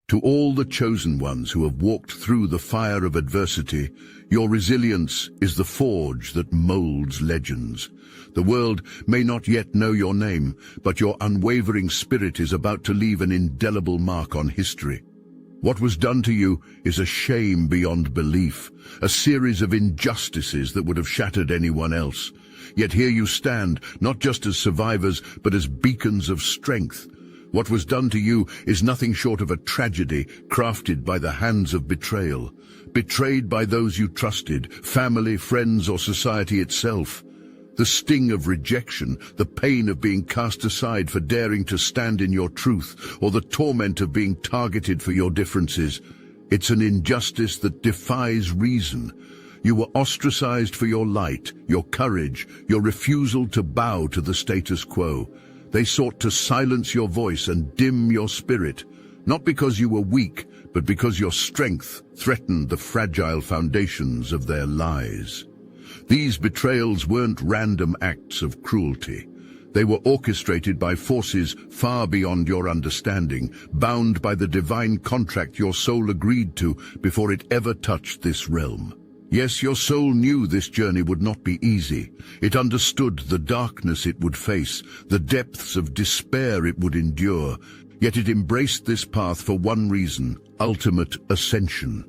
To all the chosen ones who have walked through the fire of adversity, your resilience is the forge that molds legends. The world may not yet know your name, but your unwavering spirit is about to leave an indelible mark on history. What was done to you is a shame beyond belief, a series of injustices that would have shattered anyone else. Yet here you stand, not just as survivors, but as beacons of strength. What was done to you is nothing short of a tragedy crafted by the hands of betrayal. Betrayed by those you trusted, family, friends, or society itself. The sting of rejection, the pain of being cast aside for daring to stand in your truth, or the torment of being targeted for your differences. It's an injustice that defies reason. You were ostracized for your light, your courage, your refusal to bow to the status quo. They sought to silence your voice and dim your spirit, not because you were weak, but because your strength threatened the fragile foundations of their lies. These betrayals weren't random acts of cruelty. They were orchestrated by forces far beyond your understanding, bound by the divine contract your soul agreed to before it ever touched this realm. Yes, your soul knew this journey would not be easy. It understood the darkness it would face, the depths of despair it would endure. Yet it embraced this path for one reason: ultimate ascension.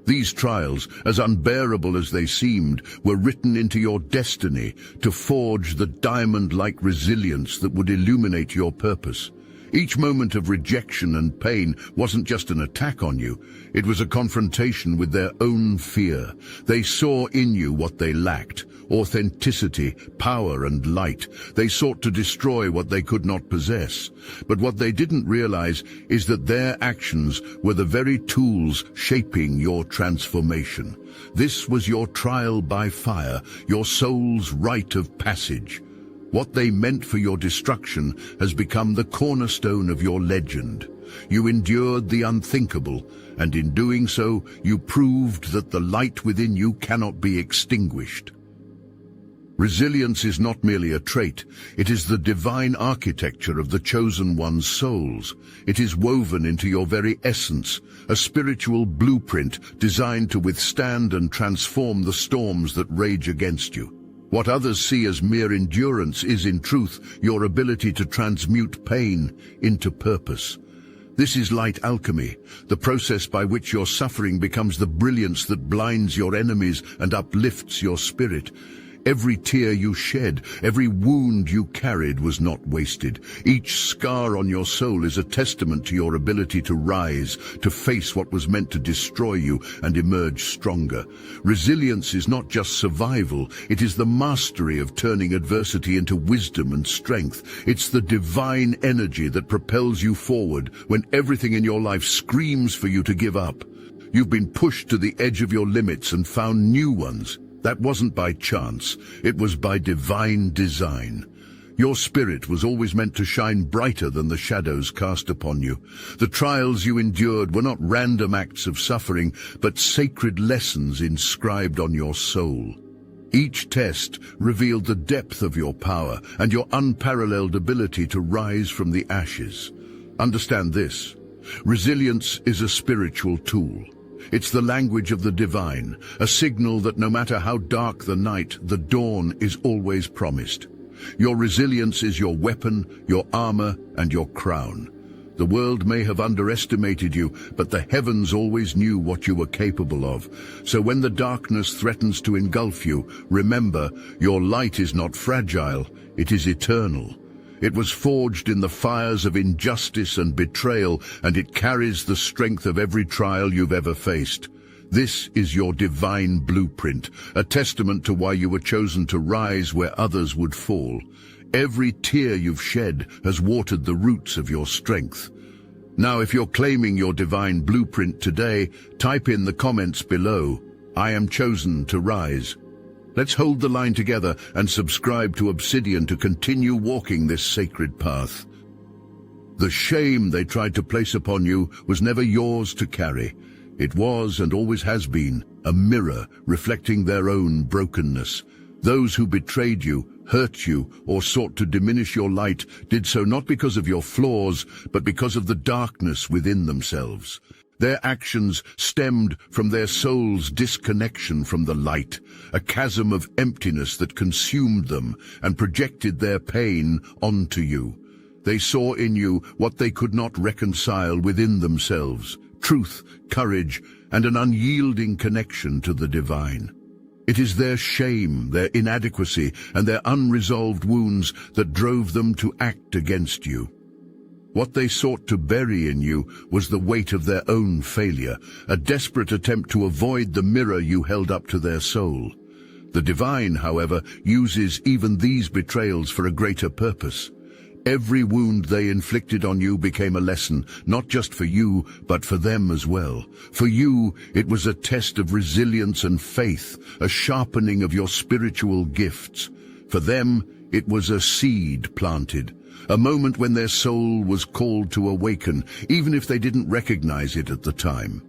These trials, as unbearable as they seemed, were written into your destiny to forge the diamond-like resilience that would illuminate your purpose. Each moment of rejection and pain wasn't just an attack on you, it was a confrontation with their own fear. They saw in you what they lacked: authenticity, power, and light. They sought to destroy what they could not possess. But what they didn't realize is that their actions were the very tools shaping your transformation. This was your trial by fire, your soul's rite of passage. What they meant for your destruction has become the cornerstone of your legend. You endured the unthinkable, and in doing so, you proved that the light within you cannot be extinguished. Resilience is not merely a trait, it is the divine architecture of the chosen one's souls. It is woven into your very essence, a spiritual blueprint designed to withstand and transform the storms that rage against you. What others see as mere endurance is, in truth, your ability to transmute pain into purpose. This is light alchemy, the process by which your suffering becomes the brilliance that blinds your enemies and uplifts your spirit. Every tear you shed, every wound you carried was not wasted. Each scar on your soul is a testament to your ability to rise, to face what was meant to destroy you and emerge stronger. Resilience is not just survival, it is the mastery of turning adversity into wisdom and strength. It's the divine energy that propels you forward when everything in your life screams for you to give up. You've been pushed to the edge of your limits and found new ones. That wasn't by chance, it was by divine design. Your spirit was always meant to shine brighter than the shadows cast upon you. The trials you endured were not random acts of suffering, but sacred lessons inscribed on your soul. Each test revealed the depth of your power and your unparalleled ability to rise from the ashes. Understand this: resilience is a spiritual tool. It's the language of the divine, a signal that no matter how dark the night, the dawn is always promised. Your resilience is your weapon, your armor, and your crown. The world may have underestimated you, but the heavens always knew what you were capable of. So when the darkness threatens to engulf you, remember, your light is not fragile, it is eternal. It was forged in the fires of injustice and betrayal, and it carries the strength of every trial you've ever faced. This is your divine blueprint, a testament to why you were chosen to rise where others would fall. Every tear you've shed has watered the roots of your strength. Now, if you're claiming your divine blueprint today, type in the comments below, "I am chosen to rise." Let's hold the line together and subscribe to Obsidian to continue walking this sacred path. The shame they tried to place upon you was never yours to carry. It was, and always has been, a mirror reflecting their own brokenness. Those who betrayed you, hurt you, or sought to diminish your light did so not because of your flaws, but because of the darkness within themselves. Their actions stemmed from their soul's disconnection from the light, a chasm of emptiness that consumed them and projected their pain onto you. They saw in you what they could not reconcile within themselves: truth, courage, and an unyielding connection to the divine. It is their shame, their inadequacy, and their unresolved wounds that drove them to act against you. What they sought to bury in you was the weight of their own failure, a desperate attempt to avoid the mirror you held up to their soul. The divine, however, uses even these betrayals for a greater purpose. Every wound they inflicted on you became a lesson, not just for you, but for them as well. For you, it was a test of resilience and faith, a sharpening of your spiritual gifts. For them, it was a seed planted, a moment when their soul was called to awaken, even if they didn't recognize it at the time.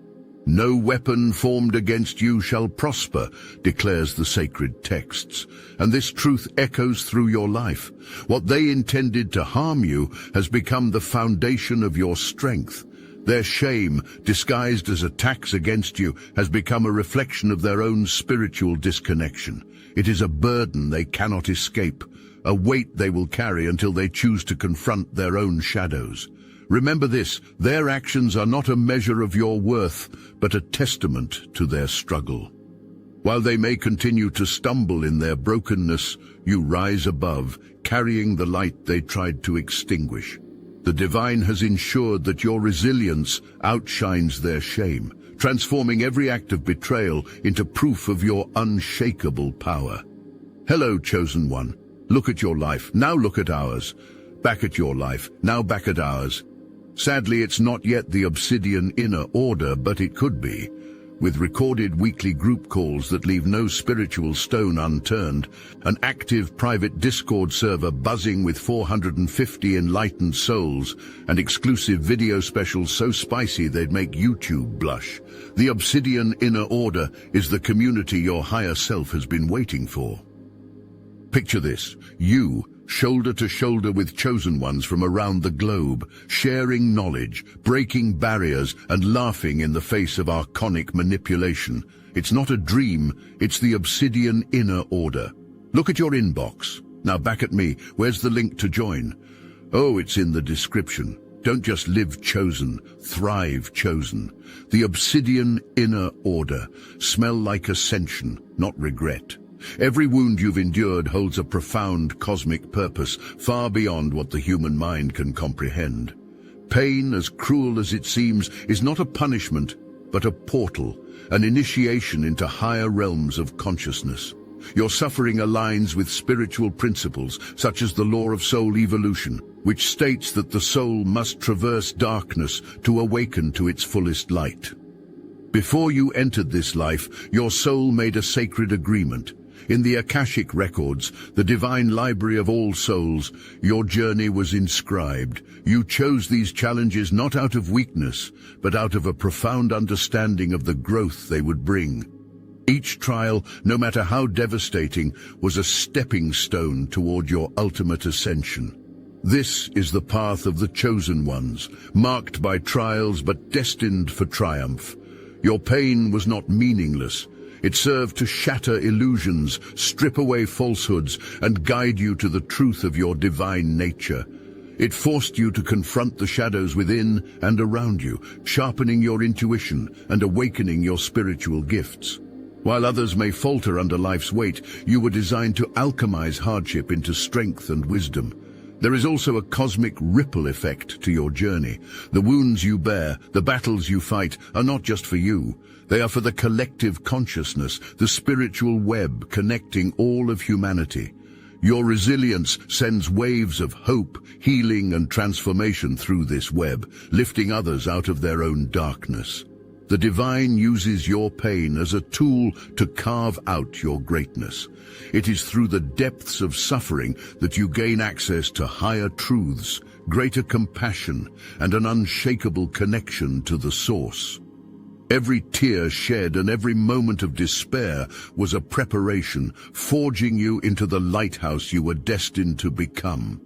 "No weapon formed against you shall prosper," declares the sacred texts, and this truth echoes through your life. What they intended to harm you has become the foundation of your strength. Their shame, disguised as attacks against you, has become a reflection of their own spiritual disconnection. It is a burden they cannot escape, a weight they will carry until they choose to confront their own shadows. Remember this: their actions are not a measure of your worth, but a testament to their struggle. While they may continue to stumble in their brokenness, you rise above, carrying the light they tried to extinguish. The divine has ensured that your resilience outshines their shame, transforming every act of betrayal into proof of your unshakable power. Hello, chosen one. Look at your life, now look at ours. Back at your life, now back at ours. Sadly, it's not yet the obsidian inner order, but it could be. With recorded weekly group calls that leave no spiritual stone unturned, an active private Discord server buzzing with 450 enlightened souls, and exclusive video specials so spicy they'd make YouTube blush. The obsidian inner order is the community your higher self has been waiting for. Picture this: you, shoulder to shoulder with chosen ones from around the globe, sharing knowledge, breaking barriers, and laughing in the face of archonic manipulation. It's not a dream, it's the obsidian inner order. Look at your inbox. Now back at me, where's the link to join? Oh, it's in the description. Don't just live chosen, thrive chosen. The obsidian inner order. Smell like ascension, not regret. Every wound you've endured holds a profound cosmic purpose, far beyond what the human mind can comprehend. Pain, as cruel as it seems, is not a punishment, but a portal, an initiation into higher realms of consciousness. Your suffering aligns with spiritual principles, such as the law of soul evolution, which states that the soul must traverse darkness to awaken to its fullest light. Before you entered this life, your soul made a sacred agreement. In the Akashic records, the divine library of all souls, your journey was inscribed. You chose these challenges not out of weakness, but out of a profound understanding of the growth they would bring. Each trial, no matter how devastating, was a stepping stone toward your ultimate ascension. This is the path of the chosen ones, marked by trials but destined for triumph. Your pain was not meaningless. It served to shatter illusions, strip away falsehoods, and guide you to the truth of your divine nature. It forced you to confront the shadows within and around you, sharpening your intuition and awakening your spiritual gifts. While others may falter under life's weight, you were designed to alchemize hardship into strength and wisdom. There is also a cosmic ripple effect to your journey. The wounds you bear, the battles you fight, are not just for you. They are for the collective consciousness, the spiritual web connecting all of humanity. Your resilience sends waves of hope, healing, and transformation through this web, lifting others out of their own darkness. The divine uses your pain as a tool to carve out your greatness. It is through the depths of suffering that you gain access to higher truths, greater compassion, and an unshakable connection to the source. Every tear shed and every moment of despair was a preparation, forging you into the lighthouse you were destined to become.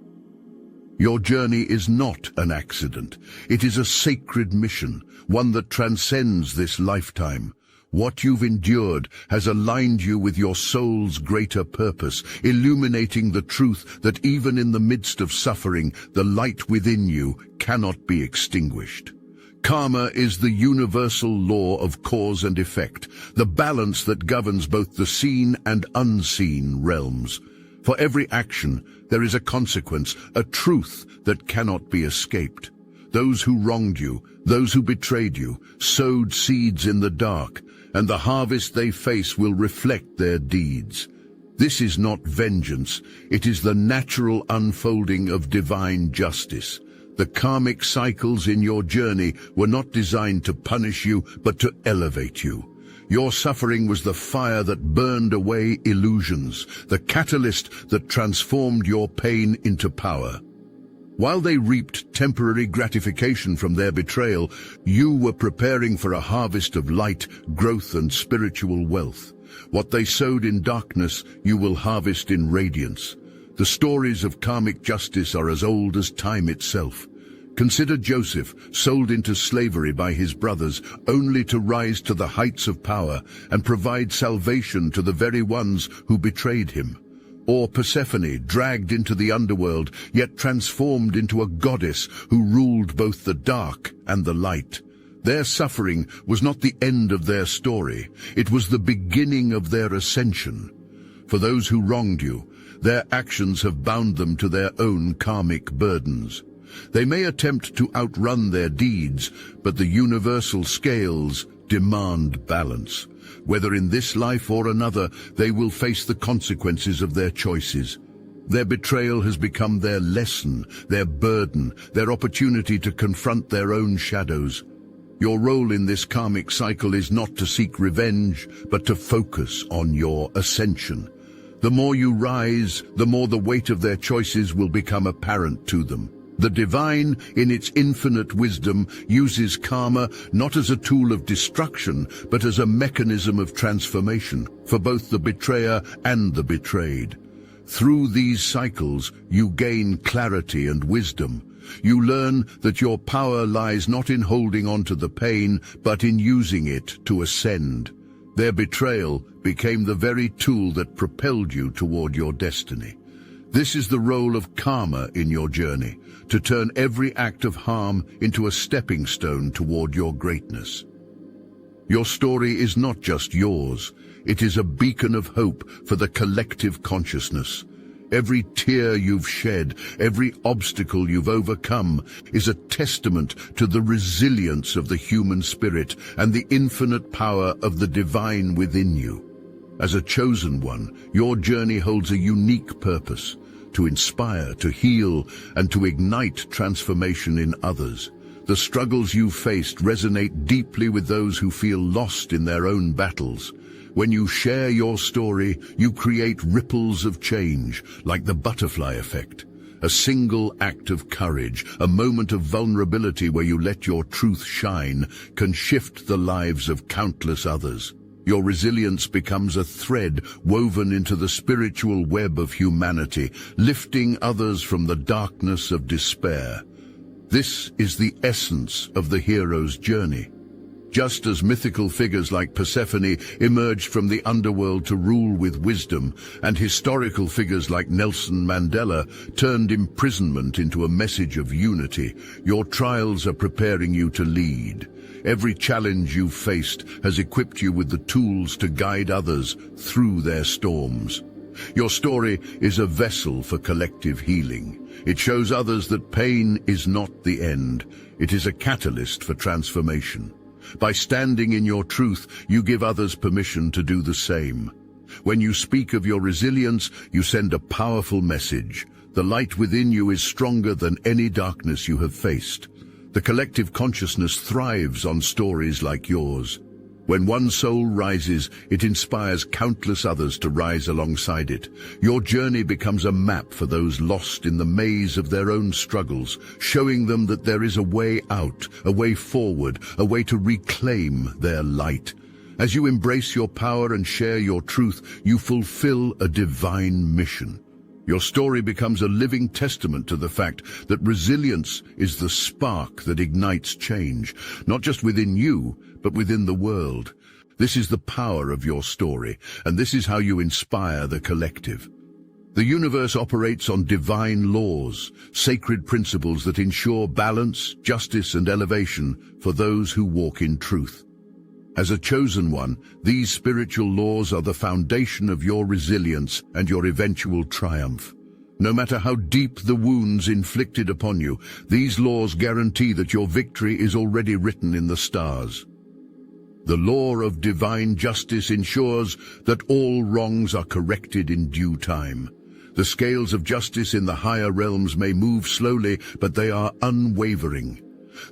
Your journey is not an accident. It is a sacred mission, one that transcends this lifetime. What you've endured has aligned you with your soul's greater purpose, illuminating the truth that even in the midst of suffering, the light within you cannot be extinguished. Karma is the universal law of cause and effect, the balance that governs both the seen and unseen realms. For every action, there is a consequence, a truth that cannot be escaped. Those who wronged you, those who betrayed you, sowed seeds in the dark, and the harvest they face will reflect their deeds. This is not vengeance, it is the natural unfolding of divine justice. The karmic cycles in your journey were not designed to punish you, but to elevate you. Your suffering was the fire that burned away illusions, the catalyst that transformed your pain into power. While they reaped temporary gratification from their betrayal, you were preparing for a harvest of light, growth, and spiritual wealth. What they sowed in darkness, you will harvest in radiance. The stories of karmic justice are as old as time itself. Consider Joseph, sold into slavery by his brothers, only to rise to the heights of power and provide salvation to the very ones who betrayed him. Or Persephone, dragged into the underworld, yet transformed into a goddess who ruled both the dark and the light. Their suffering was not the end of their story, it was the beginning of their ascension. For those who wronged you, their actions have bound them to their own karmic burdens. They may attempt to outrun their deeds, but the universal scales demand balance. Whether in this life or another, they will face the consequences of their choices. Their betrayal has become their lesson, their burden, their opportunity to confront their own shadows. Your role in this karmic cycle is not to seek revenge, but to focus on your ascension. The more you rise, the more the weight of their choices will become apparent to them. The divine, in its infinite wisdom, uses karma not as a tool of destruction, but as a mechanism of transformation for both the betrayer and the betrayed. Through these cycles, you gain clarity and wisdom. You learn that your power lies not in holding on to the pain, but in using it to ascend. Their betrayal became the very tool that propelled you toward your destiny. This is the role of karma in your journey, to turn every act of harm into a stepping stone toward your greatness. Your story is not just yours, it is a beacon of hope for the collective consciousness. Every tear you've shed, every obstacle you've overcome is a testament to the resilience of the human spirit and the infinite power of the divine within you. As a chosen one, your journey holds a unique purpose: to inspire, to heal, and to ignite transformation in others. The struggles you've faced resonate deeply with those who feel lost in their own battles. When you share your story, you create ripples of change, like the butterfly effect. A single act of courage, a moment of vulnerability where you let your truth shine, can shift the lives of countless others. Your resilience becomes a thread woven into the spiritual web of humanity, lifting others from the darkness of despair. This is the essence of the hero's journey. Just as mythical figures like Persephone emerged from the underworld to rule with wisdom, and historical figures like Nelson Mandela turned imprisonment into a message of unity, your trials are preparing you to lead. Every challenge you've faced has equipped you with the tools to guide others through their storms. Your story is a vessel for collective healing. It shows others that pain is not the end. It is a catalyst for transformation. By standing in your truth, you give others permission to do the same. When you speak of your resilience, you send a powerful message. The light within you is stronger than any darkness you have faced. The collective consciousness thrives on stories like yours. When one soul rises, it inspires countless others to rise alongside it. Your journey becomes a map for those lost in the maze of their own struggles, showing them that there is a way out, a way forward, a way to reclaim their light. As you embrace your power and share your truth, you fulfill a divine mission. Your story becomes a living testament to the fact that resilience is the spark that ignites change, not just within you, but within the world. This is the power of your story, and this is how you inspire the collective. The universe operates on divine laws, sacred principles that ensure balance, justice, and elevation for those who walk in truth. As a chosen one, these spiritual laws are the foundation of your resilience and your eventual triumph. No matter how deep the wounds inflicted upon you, these laws guarantee that your victory is already written in the stars. The law of divine justice ensures that all wrongs are corrected in due time. The scales of justice in the higher realms may move slowly, but they are unwavering.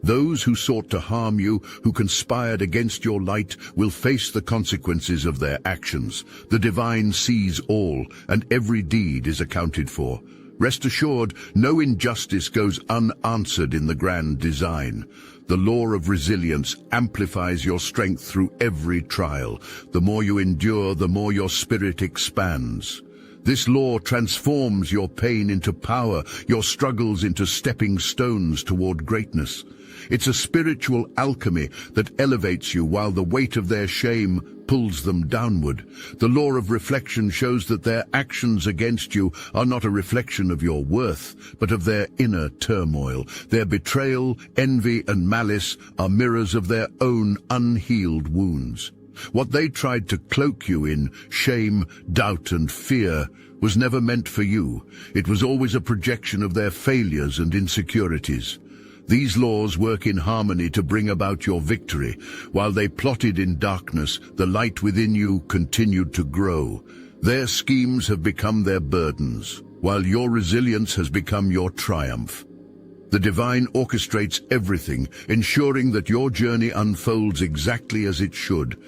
Those who sought to harm you, who conspired against your light, will face the consequences of their actions. The divine sees all, and every deed is accounted for. Rest assured, no injustice goes unanswered in the grand design. The law of resilience amplifies your strength through every trial. The more you endure, the more your spirit expands. This law transforms your pain into power, your struggles into stepping stones toward greatness. It's a spiritual alchemy that elevates you while the weight of their shame pulls them downward. The law of reflection shows that their actions against you are not a reflection of your worth, but of their inner turmoil. Their betrayal, envy, and malice are mirrors of their own unhealed wounds. What they tried to cloak you in, shame, doubt, and fear, was never meant for you. It was always a projection of their failures and insecurities. These laws work in harmony to bring about your victory. While they plotted in darkness, the light within you continued to grow. Their schemes have become their burdens, while your resilience has become your triumph. The divine orchestrates everything, ensuring that your journey unfolds exactly as it should.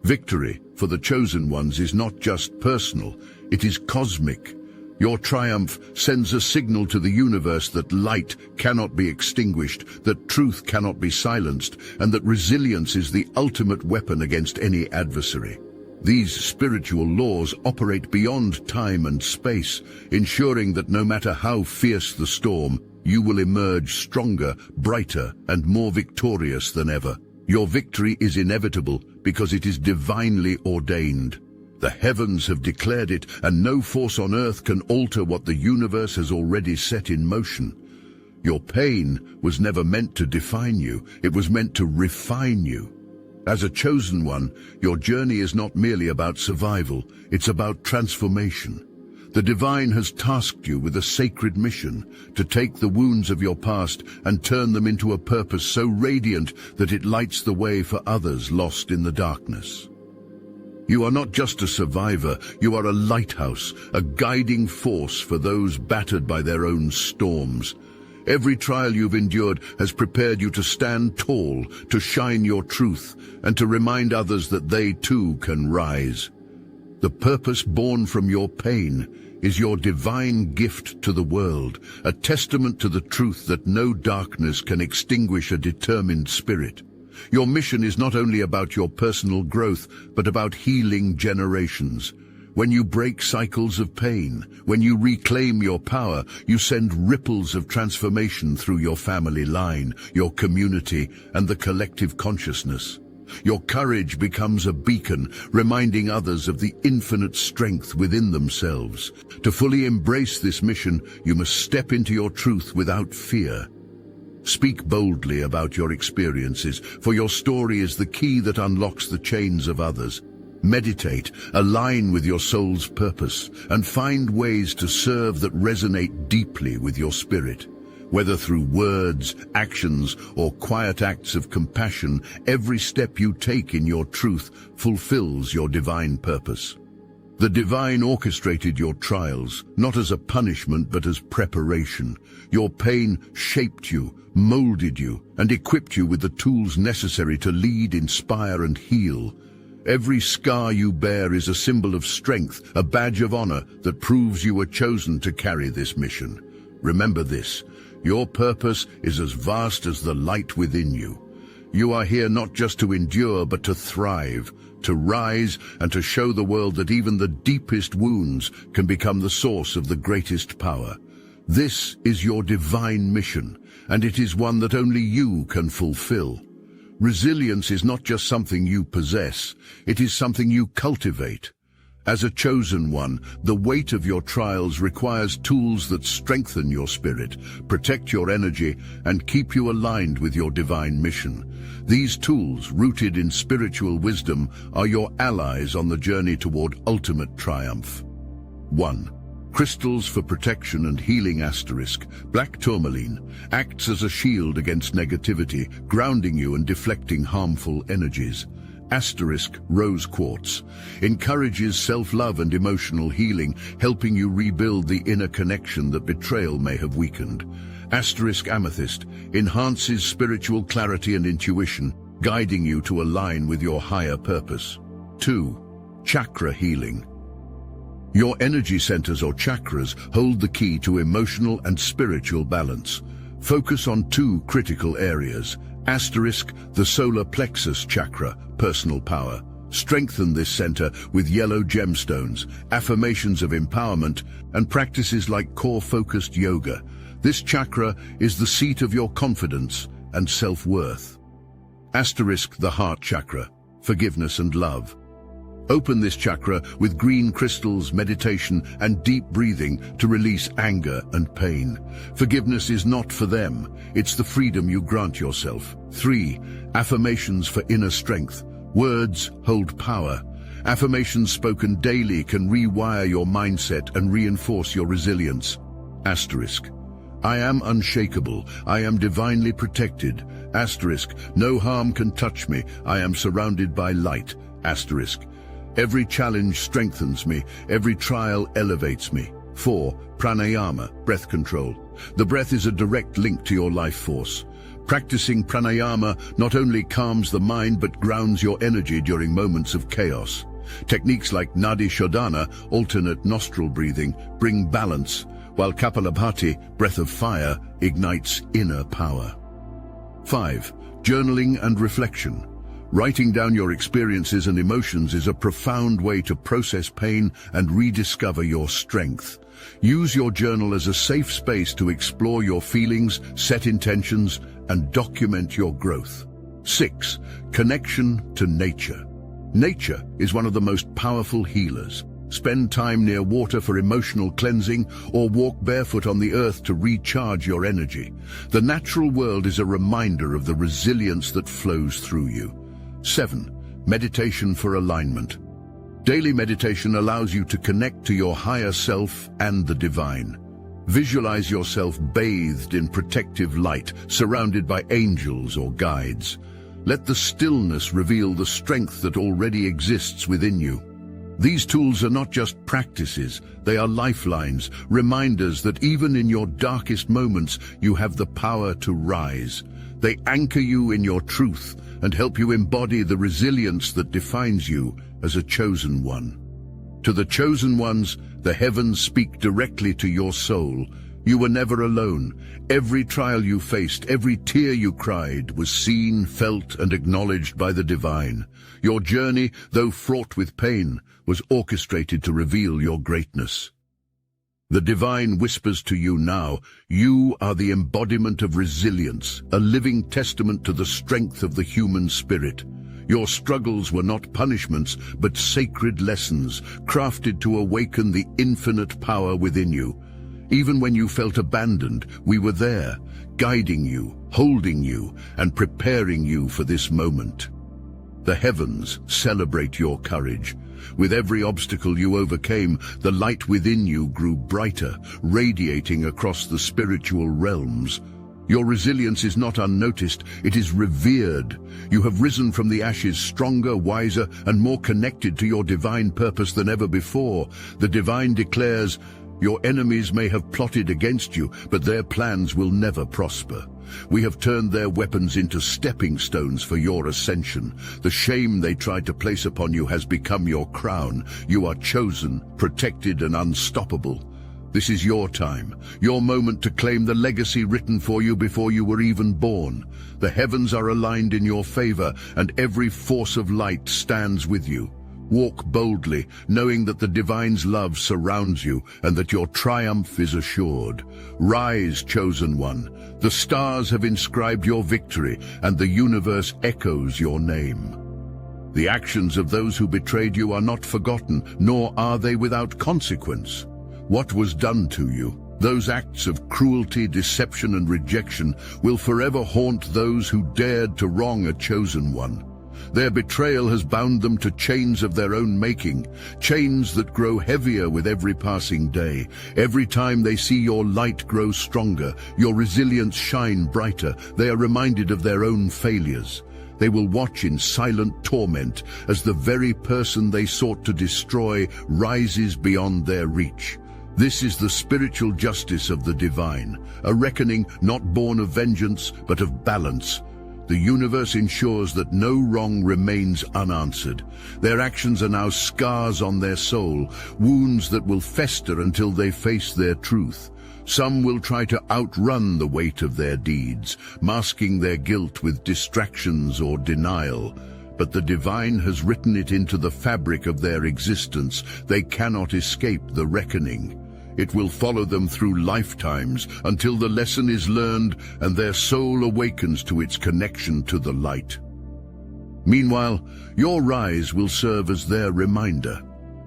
Victory for the chosen ones is not just personal, it is cosmic. Your triumph sends a signal to the universe that light cannot be extinguished, that truth cannot be silenced, and that resilience is the ultimate weapon against any adversary. These spiritual laws operate beyond time and space, ensuring that no matter how fierce the storm, you will emerge stronger, brighter, and more victorious than ever. Your victory is inevitable because it is divinely ordained. The heavens have declared it, and no force on earth can alter what the universe has already set in motion. Your pain was never meant to define you, it was meant to refine you. As a chosen one, your journey is not merely about survival, it's about transformation. The divine has tasked you with a sacred mission, to take the wounds of your past and turn them into a purpose so radiant that it lights the way for others lost in the darkness. You are not just a survivor, you are a lighthouse, a guiding force for those battered by their own storms. Every trial you've endured has prepared you to stand tall, to shine your truth, and to remind others that they too can rise. The purpose born from your pain is your divine gift to the world, a testament to the truth that no darkness can extinguish a determined spirit. Your mission is not only about your personal growth, but about healing generations. When you break cycles of pain, when you reclaim your power, you send ripples of transformation through your family line, your community, and the collective consciousness. Your courage becomes a beacon, reminding others of the infinite strength within themselves. To fully embrace this mission, you must step into your truth without fear. Speak boldly about your experiences, for your story is the key that unlocks the chains of others. Meditate, align with your soul's purpose, and find ways to serve that resonate deeply with your spirit. Whether through words, actions, or quiet acts of compassion, every step you take in your truth fulfills your divine purpose. The divine orchestrated your trials, not as a punishment but as preparation. Your pain shaped you, molded you, and equipped you with the tools necessary to lead, inspire, and heal. Every scar you bear is a symbol of strength, a badge of honor that proves you were chosen to carry this mission. Remember this, your purpose is as vast as the light within you. You are here not just to endure but to thrive, to rise, and to show the world that even the deepest wounds can become the source of the greatest power. This is your divine mission, and it is one that only you can fulfill. Resilience is not just something you possess, it is something you cultivate. As a chosen one, the weight of your trials requires tools that strengthen your spirit, protect your energy, and keep you aligned with your divine mission. These tools, rooted in spiritual wisdom, are your allies on the journey toward ultimate triumph. 1. Crystals for protection and healing. Asterisk. Black tourmaline acts as a shield against negativity, grounding you and deflecting harmful energies. Asterisk. Rose quartz encourages self-love and emotional healing, helping you rebuild the inner connection that betrayal may have weakened. Asterisk. Amethyst enhances spiritual clarity and intuition, guiding you to align with your higher purpose. 2. Chakra healing. Your energy centers or chakras hold the key to emotional and spiritual balance. Focus on 2 critical areas. Asterisk. The solar plexus chakra, personal power. Strengthen this center with yellow gemstones, affirmations of empowerment, and practices like core-focused yoga. This chakra is the seat of your confidence and self-worth. Asterisk. The heart chakra, forgiveness and love. Open this chakra with green crystals, meditation, and deep breathing to release anger and pain. Forgiveness is not for them, it's the freedom you grant yourself. 3. Affirmations for inner strength. Words hold power. Affirmations spoken daily can rewire your mindset and reinforce your resilience. Asterisk. I am unshakable. I am divinely protected. Asterisk. No harm can touch me. I am surrounded by light. Asterisk. Every challenge strengthens me. Every trial elevates me. 4. Pranayama, breath control. The breath is a direct link to your life force. Practicing pranayama not only calms the mind but grounds your energy during moments of chaos. Techniques like Nadi Shodhana, alternate nostril breathing, bring balance, while Kapalabhati, breath of fire, ignites inner power. 5. Journaling and reflection. Writing down your experiences and emotions is a profound way to process pain and rediscover your strength. Use your journal as a safe space to explore your feelings, set intentions, and document your growth. 6. Connection to nature. Nature is one of the most powerful healers. Spend time near water for emotional cleansing or walk barefoot on the earth to recharge your energy. The natural world is a reminder of the resilience that flows through you. 7. Meditation for alignment. Daily meditation allows you to connect to your higher self and the divine. Visualize yourself bathed in protective light, surrounded by angels or guides. Let the stillness reveal the strength that already exists within you. These tools are not just practices, they are lifelines, reminders that even in your darkest moments you have the power to rise. They anchor you in your truth and help you embody the resilience that defines you as a chosen one. To the chosen ones, the heavens speak directly to your soul. You were never alone. Every trial you faced, every tear you cried, was seen, felt, and acknowledged by the divine. Your journey, though fraught with pain, was orchestrated to reveal your greatness. The divine whispers to you now, you are the embodiment of resilience, a living testament to the strength of the human spirit. Your struggles were not punishments, but sacred lessons, crafted to awaken the infinite power within you. Even when you felt abandoned, we were there, guiding you, holding you, and preparing you for this moment. The heavens celebrate your courage. With every obstacle you overcame, the light within you grew brighter, radiating across the spiritual realms. Your resilience is not unnoticed, it is revered. You have risen from the ashes stronger, wiser, and more connected to your divine purpose than ever before. The divine declares, your enemies may have plotted against you, but their plans will never prosper. We have turned their weapons into stepping stones for your ascension. The shame they tried to place upon you has become your crown. You are chosen, protected, and unstoppable. This is your time, your moment to claim the legacy written for you before you were even born. The heavens are aligned in your favor, and every force of light stands with you. Walk boldly, knowing that the divine's love surrounds you and that your triumph is assured. Rise, chosen one. The stars have inscribed your victory, and the universe echoes your name. The actions of those who betrayed you are not forgotten, nor are they without consequence. What was done to you, those acts of cruelty, deception, and rejection, will forever haunt those who dared to wrong a chosen one. Their betrayal has bound them to chains of their own making, chains that grow heavier with every passing day. Every time they see your light grow stronger, your resilience shine brighter, they are reminded of their own failures. They will watch in silent torment as the very person they sought to destroy rises beyond their reach. This is the spiritual justice of the divine, a reckoning not born of vengeance but of balance. The universe ensures that no wrong remains unanswered. Their actions are now scars on their soul, wounds that will fester until they face their truth. Some will try to outrun the weight of their deeds, masking their guilt with distractions or denial. But the divine has written it into the fabric of their existence. They cannot escape the reckoning. It will follow them through lifetimes until the lesson is learned and their soul awakens to its connection to the light. Meanwhile, your rise will serve as their reminder.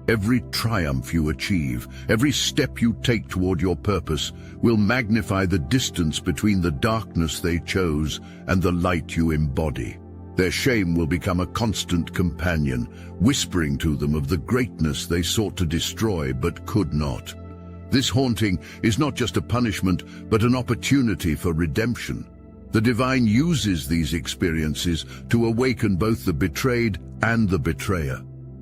Every triumph you achieve, every step you take toward your purpose, will magnify the distance between the darkness they chose and the light you embody. Their shame will become a constant companion, whispering to them of the greatness they sought to destroy but could not. This haunting is not just a punishment, but an opportunity for redemption. The divine uses these experiences to awaken both the betrayed and the betrayer.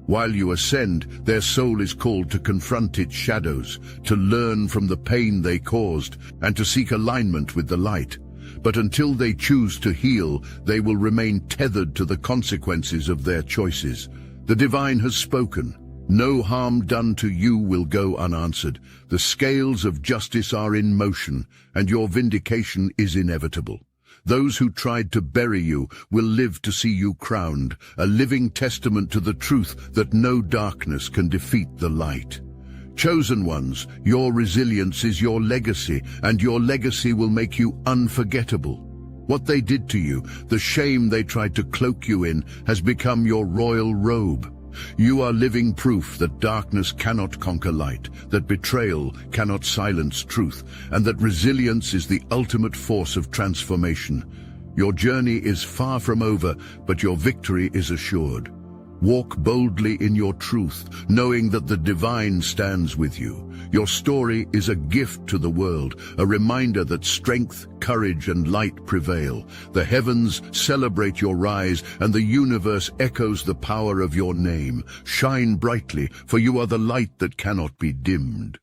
While you ascend, their soul is called to confront its shadows, to learn from the pain they caused, and to seek alignment with the light. But until they choose to heal, they will remain tethered to the consequences of their choices. The divine has spoken. No harm done to you will go unanswered. The scales of justice are in motion, and your vindication is inevitable. Those who tried to bury you will live to see you crowned, a living testament to the truth that no darkness can defeat the light. Chosen ones, your resilience is your legacy, and your legacy will make you unforgettable. What they did to you, the shame they tried to cloak you in, has become your royal robe. You are living proof that darkness cannot conquer light, that betrayal cannot silence truth, and that resilience is the ultimate force of transformation. Your journey is far from over, but your victory is assured. Walk boldly in your truth, knowing that the divine stands with you. Your story is a gift to the world, a reminder that strength, courage, and light prevail. The heavens celebrate your rise, and the universe echoes the power of your name. Shine brightly, for you are the light that cannot be dimmed.